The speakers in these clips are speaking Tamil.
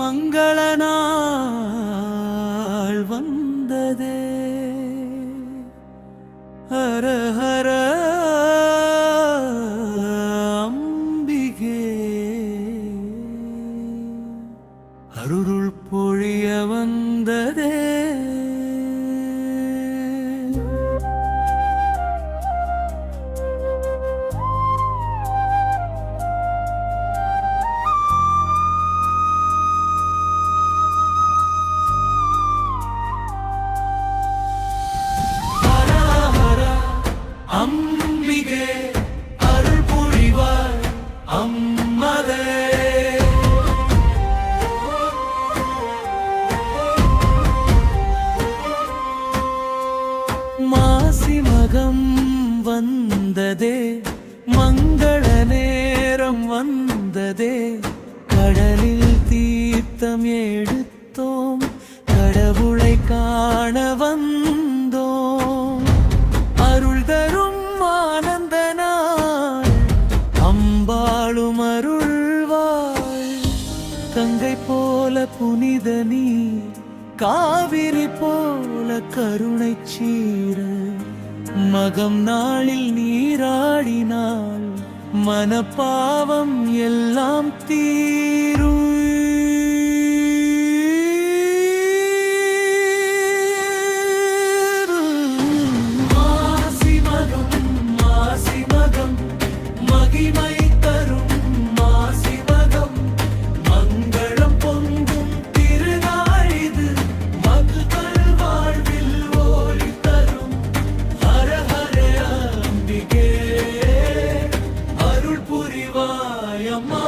மங்கள நாள் வந்ததே. ஹர ஹர அம்பிகே, அருள் பொழிய வந்ததே. அம்பிகே அருள் புரிவாய் அம்மதே. மாசி மகம் வந்ததே, மங்கள நேரம் வந்ததே. கடலில் தீர்த்தம் எடுத்தோம், கடவுளை காண வந்தோம். அருள் தரும் ஆனந்த நாள், அம்பாளும் அருள்வாள். கங்கை போல புனித நீர், காவிரி போல கருணை சீர. மகம் நாளில் நீராடினாள், மனப்பாவம் எல்லாம் தீரும். மகிமை தரும் மாசி மகம், மங்களம் பொங்கும் திருநாளிது. மக்கள் வாழ்வில் ஒளி தரும். ஹர ஹர அம்பிகே, அருள் புரிவாய் அம்மா.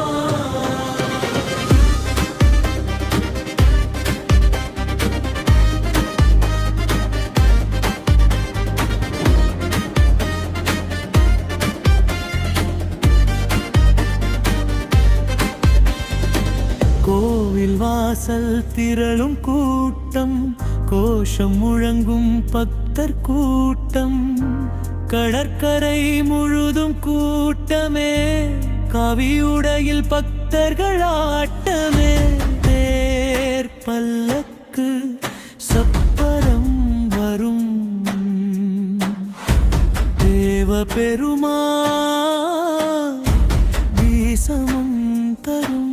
கோவில் வாசல் திரளும் கூட்டம், கோஷம் முழங்கும் பக்தர் கூட்டம். கடற்கரை முழுதும் கூட்டமே, கவியுடையில் பக்தர்கள் ஆட்டமே. தேர் பல்லக்கு சப்பரம் வரும், தேவ பெருமா வீசமும் தரும்.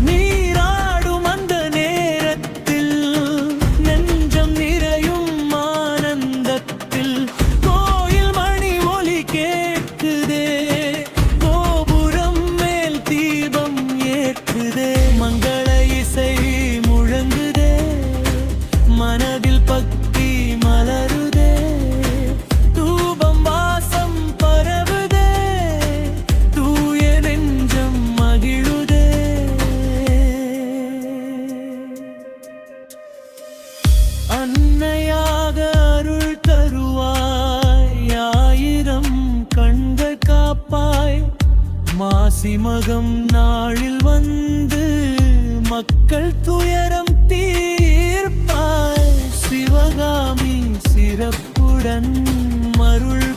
நீராடும் அந்த நேரத்தில் நெஞ்சம் நிறையும் ஆனந்தத்தில். கோயில் மணி ஒலி கேட்குதே, கோபுரம் மேல் தீபம் ஏற்றுதே. மங்கள இசை முழங்குதே, மனதில் பக்தி மலருதே. தூபம் வாசம் பரவுதே, தூய நெஞ்சம் மகிழுதே. அன்னையாக அருள் தருவாய், ஆயிரம் கண்கள் காப்பாய். மாசி மகம் நாளில் வந்து மக்கள் துயரம் தீர்ப்பாய். சிவகாமி சிறப்புடன் அருள்